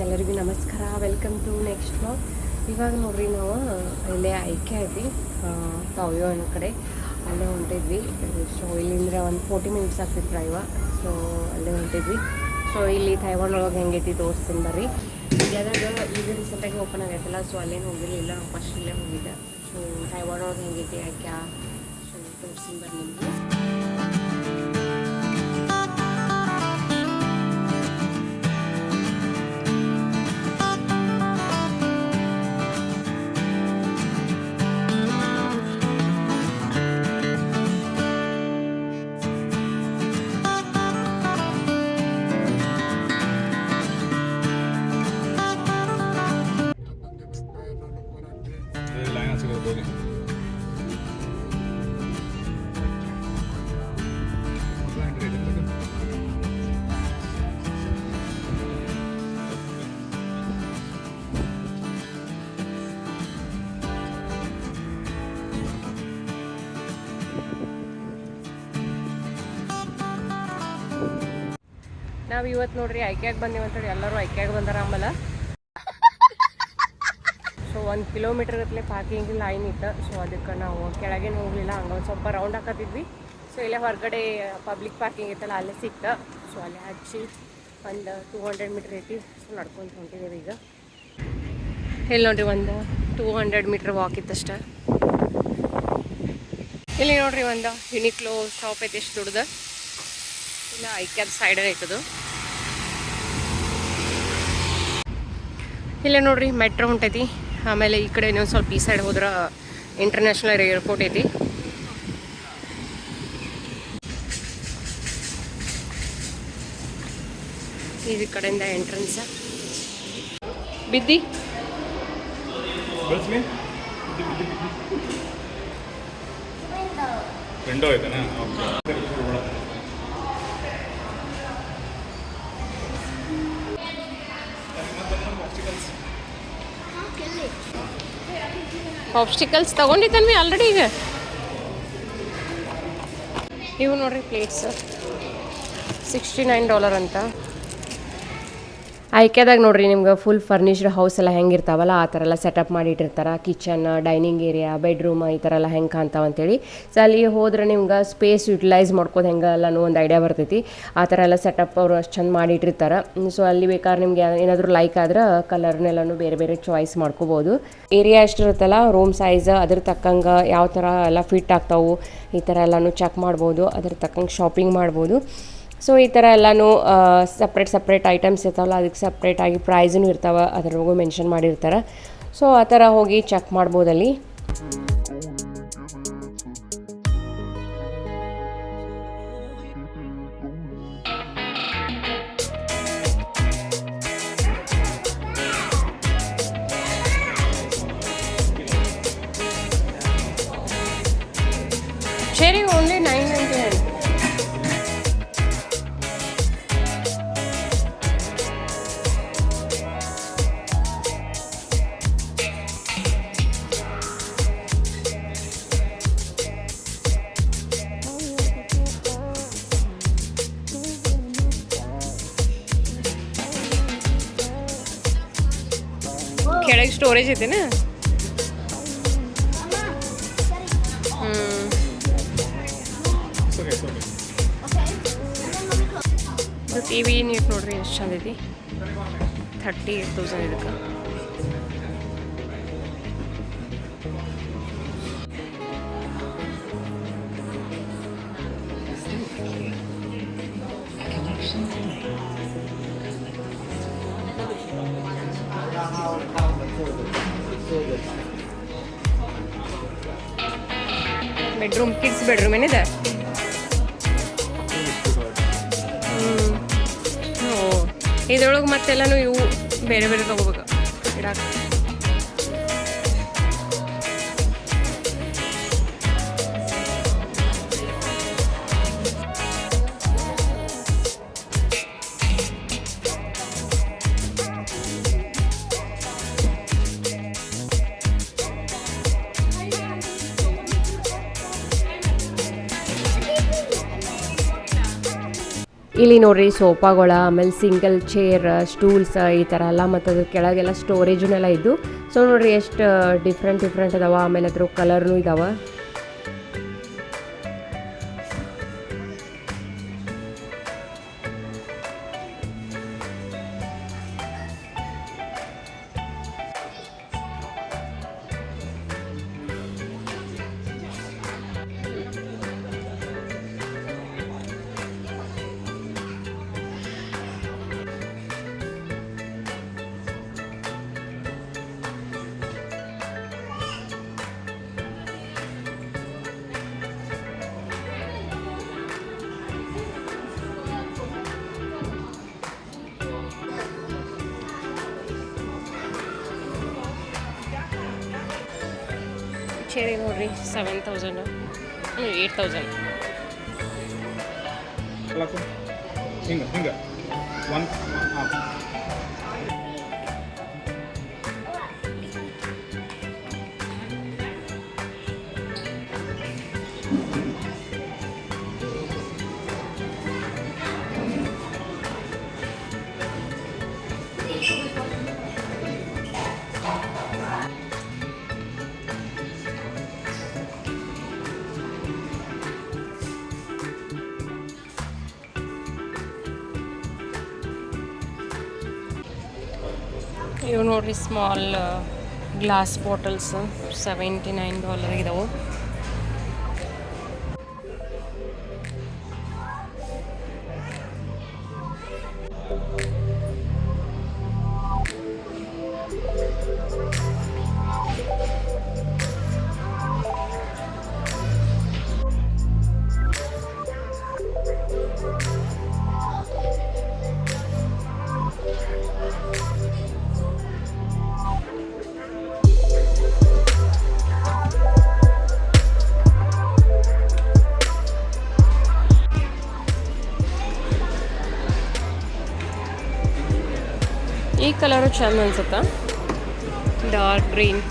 ಎಲ್ಲರಿಗೂ ನಮಸ್ಕಾರ. Welcome to next vlog. ಇವಾಗ ನೋಡ್ರಿ ನಾವು ಇಲ್ಲೇ ಐಕೆ ಐತಿ ತಾವ್ಯೋ ಅನ್ನೋ ಕಡೆ ಅಲ್ಲೇ ಹೊಂಟಿದ್ವಿ. ಸೊ ಇಲ್ಲಿಂದ್ರೆ ಒಂದು 40 ಮಿನಿಟ್ಸ್ ಆಗ್ತಿತ್ತು ಡ್ರೈವ. ಸೊ ಅಲ್ಲೇ ಹೊಂಟಿದ್ವಿ. ಸೊ ಇಲ್ಲಿ ತೈವಾನ್ ಒಳಗೆ ಹೆಂಗೈತಿ ತೋರಿಸ್ತೀನಿ ಬರ್ರಿ. ಇಂಡಿಯಾದಾಗ ಈಗ ರೀಸೆಂಟಾಗಿ ಓಪನ್ ಆಗೈತಲ್ಲ, ಸೊ ಅಲ್ಲೇನು ಹೋಗಿರಲಿಲ್ಲ, ಫಸ್ಟ್ ಇಲ್ಲೇ ಹೋಗಿದ್ದೆ. ಸೊ ತೈವಾನ್ ಒಳಗೆ ಹೆಂಗೈತಿ ಐಕೆ ಸೊ ತೋರಿಸ್ತೀನಿ ಬರ್ರಿ ನಿಮಗೆ. ನಾವು ಇವತ್ತು ನೋಡ್ರಿ ಐಕ್ಯಾಗ ಬಂದೀವಿ ಅಂತೇಳಿ ಎಲ್ಲರೂ ಐಕ್ಯಾಗ ಬಂದಾರ. ಆಮೇಲೆ ಸೊ 1 ಕಿಲೋಮೀಟರ್ ಗಟ್ಟಲೆ ಪಾರ್ಕಿಂಗ್ ಲೈನ್ ಇತ್ತು. ಸೊ ಅದಕ್ಕೆ ನಾವು ಕೆಳಗೇನು ಹೋಗಲಿಲ್ಲ, ಹಂಗೆ ಒಂದು ಸ್ವಲ್ಪ ರೌಂಡ್ ಹಾಕತ್ತಿದ್ವಿ. ಸೊ ಇಲ್ಲೇ ಹೊರಗಡೆ ಪಬ್ಲಿಕ್ ಪಾರ್ಕಿಂಗ್ ಇತ್ತಲ್ಲ, ಅಲ್ಲೇ ಸಿಕ್ತು. ಸೊ ಅಲ್ಲೇ ಹಚ್ಚಿ ಒಂದು 200 ಮೀಟ್ರ್ ಐತಿ. ಸೊ ನಡ್ಕೊಂಡು ಹೊಂಟಿದ್ದೇವೆ ಈಗ. ಇಲ್ಲಿ ನೋಡ್ರಿ ಒಂದು 200 ಮೀಟ್ರ್ ವಾಕ್ ಇತ್ತಷ್ಟೆ. ಇಲ್ಲಿ ನೋಡ್ರಿ ಒಂದು ಯುನಿಕ್ಲೋ ಶಾಪ್ ಐತಿ, ಎಷ್ಟು ದೊಡ್ಡದು. ಇಲ್ಲ ಐಕ್ಯಾದ ಸೈಡ್ ಐತದು. ಇಲ್ಲೇ ನೋಡ್ರಿ ಮೆಟ್ರೋ ಹೊಂಟೈತಿ. ಆಮೇಲೆ ಈ ಕಡೆ ಇನ್ನೊಂದು ಸ್ವಲ್ಪ ಈ ಸೈಡ್ ಹೋದ್ರೆ ಇಂಟರ್ನ್ಯಾಷನಲ್ ಏರ್ಪೋರ್ಟ್ ಐತಿ. ಈ ಕಡೆಯಿಂದ ಎಂಟ್ರೆನ್ಸ್ ಬಿದ್ದಿ ವಿಂಡೋ ಐತೆನಾ? ಪಾಪ್ಸ್ಟಿಕಲ್ಸ್ ತಗೊಂಡಿದ್ದಾನೆ ಆಲ್ರೆಡಿ. ಈಗ ಇವು ನೋಡ್ರಿ ಪ್ಲೇಟ್ಸ್ $69 ಅಂತ. ಐಕ್ಯಾದಾಗ ನೋಡ್ರಿ ನಿಮ್ಗೆ ಫುಲ್ ಫರ್ನಿಶ್ಡ್ ಹೌಸ್ ಎಲ್ಲ ಹೆಂಗೆ ಇರ್ತಾವಲ್ಲ ಆ ಥರ ಎಲ್ಲ ಸೆಟಪ್ ಮಾಡಿಟ್ಟಿರ್ತಾರೆ. ಕಿಚನ್, ಡೈನಿಂಗ್ ಏರಿಯಾ, ಬೆಡ್ರೂಮ್ ಈ ಥರ ಎಲ್ಲ ಹೆಂಗೆ ಕಾಣ್ತಾವ ಅಂತೇಳಿ. ಸೊ ಅಲ್ಲಿ ಹೋದ್ರೆ ನಿಮ್ಗೆ ಸ್ಪೇಸ್ ಯುಟಿಲೈಸ್ ಮಾಡ್ಕೋದು ಹೆಂಗೆ ಎಲ್ಲನೂ ಒಂದು ಐಡಿಯಾ ಬರ್ತೈತಿ. ಆ ಥರ ಎಲ್ಲ ಸೆಟಪ್ ಅವರು ಅಷ್ಟು ಚಂದ ಮಾಡಿಟ್ಟಿರ್ತಾರೆ. ಸೊ ಅಲ್ಲಿ ಬೇಕಾದ್ರೆ ನಿಮ್ಗೆ ಏನಾದರೂ ಲೈಕ್ ಆದ್ರೆ ಕಲರ್ನೆಲ್ಲನೂ ಬೇರೆ ಬೇರೆ ಚಾಯ್ಸ್ ಮಾಡ್ಕೋಬೋದು. ಏರಿಯಾ ಎಷ್ಟಿರುತ್ತಲ್ಲ, ರೂಮ್ ಸೈಜ್ ಅದ್ರ ತಕ್ಕಂಗೆ ಯಾವ ಥರ ಎಲ್ಲ ಫಿಟ್ ಆಗ್ತಾವೆ ಈ ಥರ ಎಲ್ಲನೂ ಚೆಕ್ ಮಾಡ್ಬೋದು. ಅದ್ರ ತಕ್ಕಂಗೆ ಶಾಪಿಂಗ್ ಮಾಡ್ಬೋದು. ಸೊ ಈ ಥರ ಎಲ್ಲನೂ ಸಪ್ರೇಟ್ ಐಟಮ್ಸ್ ಇರ್ತಾವಲ್ಲ, ಅದಕ್ಕೆ ಸಪ್ರೇಟಾಗಿ ಪ್ರೈಸೂ ಇರ್ತಾವೆ, ಅದ್ರೊಳಗೂ ಮೆನ್ಷನ್ ಮಾಡಿರ್ತಾರೆ. ಸೊ ಆ ಥರ ಹೋಗಿ ಚೆಕ್ ಮಾಡ್ಬೋದಲ್ಲಿ. Sharing only $9.99. ಕೆಳಗೆ ಸ್ಟೋರೇಜ್ ಐತೆನಾ? ಟಿ ವಿ ನೀಟ್ ನೋಡ್ರಿ ಎಷ್ಟು ಚಂದ ಐತಿ. 38,000 ಇದಕ್ಕೆ. ಬೆಡ್ರೂಮ್, ಕಿಡ್ಸ್ ಬೆಡ್ರೂಮ್ ಏನಿದೆ. ಇದ್ರೊಳಗೆ ಮತ್ತೆಲ್ಲನೂ ಇವು ಬೇರೆ ಬೇರೆ ತೊಗೋಬೇಕು ಇಡಕ್ಕೆ. ಇಲ್ಲಿ ನೋಡ್ರಿ ಸೋಫಾಗಳ ಆಮೇಲೆ ಸಿಂಗಲ್ ಚೇರ್ ಸ್ಟೂಲ್ಸ್ ಈ ಥರ ಎಲ್ಲ ಮತ್ತು ಅದ್ರ ಕೆಳಗೆಲ್ಲ ಸ್ಟೋರೇಜ್ನೆಲ್ಲ ಇದ್ದು. ಸೊ ನೋಡ್ರಿ ಎಷ್ಟು ಡಿಫ್ರೆಂಟ್ ಅದಾವ. ಆಮೇಲೆ ಅದ್ರ ಕಲರ್ನು ಇದಾವ. ಚೇರಿ ನೋಡ್ರಿ 7,000 8,000. ಹಿಂಗೆ ಒನ್ ಹಾಫ್. ಇವು ನೋಡ್ರಿ ಸ್ಮಾಲ್ ಗ್ಲಾಸ್ ಬಾಟಲ್ಸ್ $79 ಇದಾವೆ. ಈ ಕಲರು ಚಂದ ಅನ್ಸುತ್ತಾ, ಡಾರ್ಕ್ ಗ್ರೀನ್.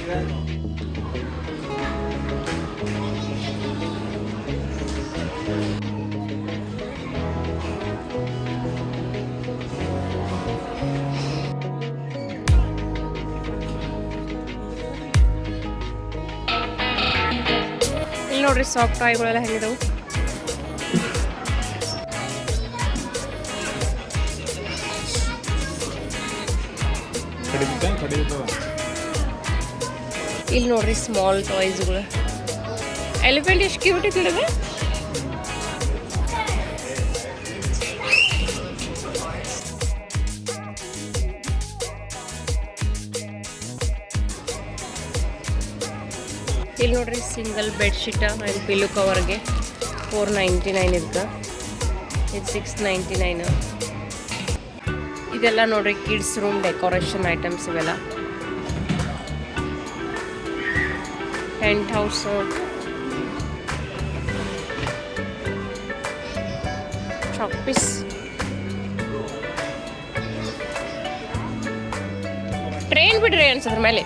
ಇಲ್ಲಿ ನೋಡ್ರಿ ಸಾಫ್ಟ್ ಟಾಯ್ಗಳೆಲ್ಲ ಹೆಂಗಿದಾವು. ಇಲ್ಲಿ ನೋಡ್ರಿ ಸ್ಮಾಲ್ ಟಾಯ್ಸ್ಗಳು. ಎಲಿಫೆಂಟ್ ಎಷ್ಟು ಕ್ಯೂಟ್ ಇಟ್ಟಿದ್ದಾವೆ. ಇಲ್ಲಿ ನೋಡ್ರಿ ಸಿಂಗಲ್ ಬೆಡ್ಶೀಟ ಆ್ಯಂಡ್ ಪಿಲ್ಲೋ ಕವರ್ಗೆ $4.99 ಇರುತ್ತೆ. ಇದು $6.99. ಇದೆಲ್ಲ ನೋಡ್ರಿ ಕಿಡ್ಸ್ ರೂಮ್ ಡೆಕೋರೇಷನ್ ಐಟಮ್ಸ್ ಇವೆಲ್ಲ. Tent house, chalk piece, train ಬಿಡ್ರಿ ಅನ್ಸದ್ರ ಮೇಲೆ.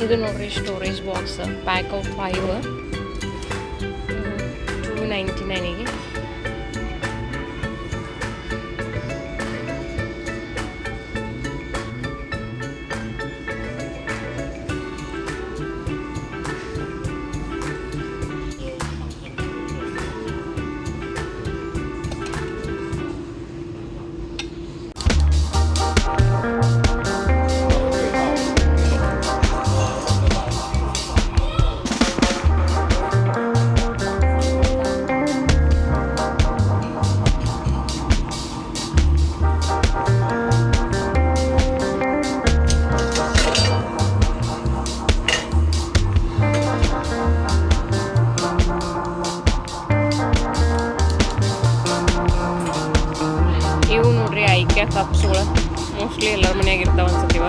ಇದು ನೋಡ್ರಿ ಸ್ಟೋರೇಜ್ ಬಾಕ್ಸ್, ಪ್ಯಾಕ್ ಆಫ್ 5 $2.99ಗೆ. ಇವು ನೋಡ್ರಿ ಐಕ್ಯಾ ಕಪ್ಸ್ಗಳು, ಮೋಸ್ಟ್ಲಿ ಎಲ್ಲರ ಮನ್ಯಾಗ ಇರ್ತಾವ ಅನ್ಸತ್ತೀವ.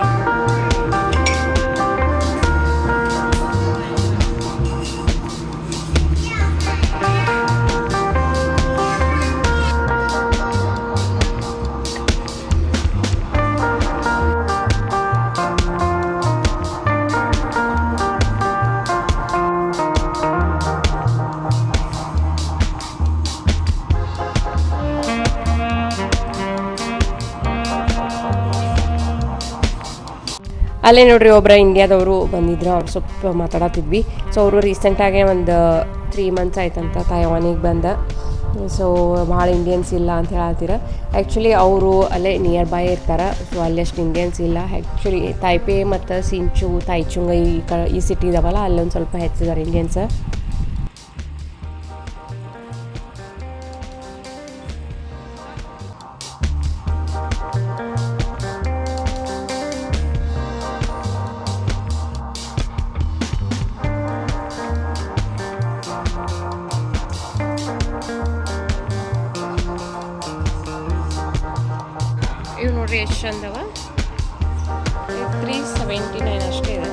ಅಲ್ಲೇ ನೋಡ್ರಿ ಒಬ್ಬರ ಇಂಡಿಯಾದವರು ಬಂದಿದ್ರು, ಅವ್ರು ಸ್ವಲ್ಪ ಮಾತಾಡತ್ತಿದ್ವಿ. ಸೊ ಅವರು ರೀಸೆಂಟಾಗೆ ಒಂದು 3 months ಆಯ್ತಂತ ತಾಯ್ವಾನಿಗೆ ಬಂದ. ಸೊ ಭಾಳ ಇಂಡಿಯನ್ಸ್ ಇಲ್ಲ ಅಂತ ಹೇಳತ್ತೀರ. ಆ್ಯಕ್ಚುಲಿ ಅವರು ಅಲ್ಲೇ ನಿಯರ್ ಬೈ ಇರ್ತಾರೆ. ಸೊ ಅಲ್ಲಿ ಅಷ್ಟು ಇಂಡಿಯನ್ಸ್ ಇಲ್ಲ. ಆ್ಯಕ್ಚುಲಿ ತಾಯ್ಪೆ ಮತ್ತು ಸಿಂಚು, ತಾಯ್ಚುಂಗ ಈ ಸಿಟಿ ಇದಾವಲ್ಲ, ಅಲ್ಲೊಂದು ಸ್ವಲ್ಪ ಹೆಚ್ಚಿದ್ದಾರೆ ಇಂಡಿಯನ್ಸ್. ಇವು ನೋಡ್ರಿ ಎಷ್ಟು ಚಂದವ. 379 ಅಷ್ಟೇ ಇದೆ.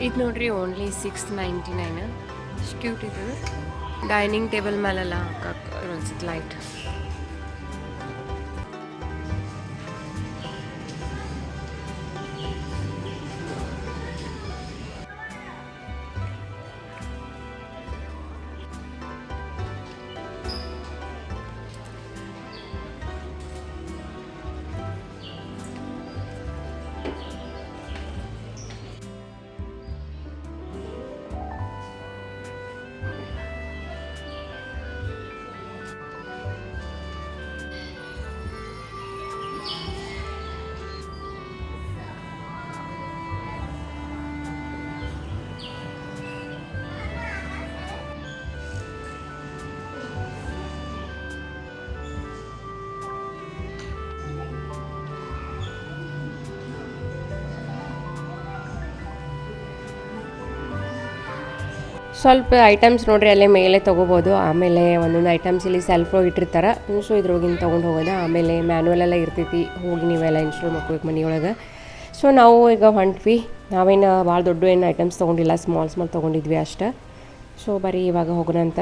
ಇದು ನೋಡ್ರಿ ಓನ್ಲಿ $6.99 ಎಷ್ಟು ಕ್ಯೂಟ್ ಇದು. ಡೈನಿಂಗ್ ಟೇಬಲ್ ಮೇಲೆಲ್ಲ ಹಾಕಕ್ಕೆ ಅನ್ಸುತ್ತೆ ಲೈಟ್. ಸ್ವಲ್ಪ ಐಟಮ್ಸ್ ನೋಡ್ರಿ ಅಲ್ಲೇ ಮೇಲೆ ತೊಗೋಬೋದು. ಆಮೇಲೆ ಒಂದೊಂದು ಐಟಮ್ಸ್ ಇಲ್ಲಿ ಸೆಲ್ಫ್ ಇಟ್ಟಿರ್ತಾರೆ. ಸೊ ಇದ್ರೊಳಗಿನ ತೊಗೊಂಡು ಹೋಗೋದು. ಆಮೇಲೆ ಮ್ಯಾನ್ಯಲ್ ಎಲ್ಲ ಇರ್ತೈತಿ, ಹೋಗಿ ನೀವೆಲ್ಲ ಇನ್ಸ್ಟಾಲ್ ಮಾಡ್ಕೋಬೇಕು ಮನೆಯೊಳಗೆ. ಸೊ ನಾವು ಈಗ ಹೊಂಟ್ವಿ. ನಾವೇನು ಭಾಳ ದೊಡ್ಡ ಏನು ಐಟಮ್ಸ್ ತೊಗೊಂಡಿಲ್ಲ, ಸ್ಮಾಲ್ ತೊಗೊಂಡಿದ್ವಿ ಅಷ್ಟೇ. ಸೊ ಬರೀ ಇವಾಗ ಹೋಗೋಣ ಅಂತ.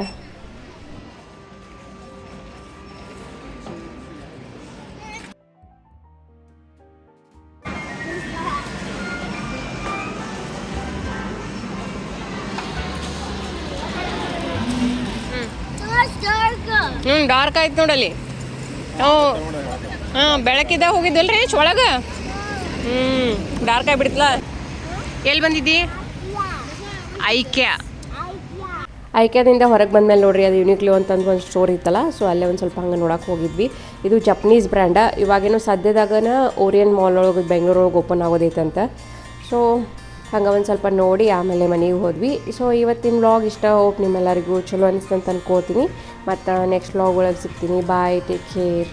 ಡಾರ್ಕ್ ಆಯ್ತು ನೋಡಲ್ಲಿ. ಬೆಳಕಿದ್ದಾಗ ಹೋಗಿದ್ದಲ್ರಿ ಒಳಗೆ. ಡಾರ್ಕ್ ಆಗಿಬಿಡ್ತಲ್ಲ. ಎಲ್ಲಿ ಬಂದಿದ್ದಿ? ಐಕ್ಯದಿಂದ ಹೊರಗೆ ಬಂದಮೇಲೆ ನೋಡ್ರಿ ಅದು ಯುನಿಕ್ಲಿಯೋ ಅಂತಂದು ಒಂದು ಸ್ಟೋರ್ ಇತ್ತಲ್ಲ. ಸೊ ಅಲ್ಲೇ ಒಂದು ಸ್ವಲ್ಪ ಹಂಗೆ ನೋಡಕ್ಕೆ ಹೋಗಿದ್ವಿ. ಇದು ಜಪನೀಸ್ ಬ್ರ್ಯಾಂಡ. ಇವಾಗೇನೋ ಸದ್ಯದಾಗನ ಓರಿಯನ್ ಮಾಲ್ ಒಳಗೆ ಬೆಂಗಳೂರೊಳಗೆ ಓಪನ್ ಆಗೋದೈತಂತ. ಸೊ ಹಂಗೆ ಒಂದು ಸ್ವಲ್ಪ ನೋಡಿ ಆಮೇಲೆ ಮನೆಗೆ ಹೋದ್ವಿ. ಸೊ ಇವತ್ತಿನ ವ್ಲಾಗ್ ಇಷ್ಟ. ಹೋಪ್ ನಿಮ್ಮೆಲ್ಲರಿಗೂ ಚಲೋ ಅನಿಸ್ತಂತ ಅನ್ಕೋತೀನಿ. ಮತ್ತು ನೆಕ್ಸ್ಟ್ ವ್ಲಾಗ್ ಒಳಗೆ ಸಿಗ್ತೀನಿ. ಬಾಯ್, ಟೇಕ್ ಕೇರ್.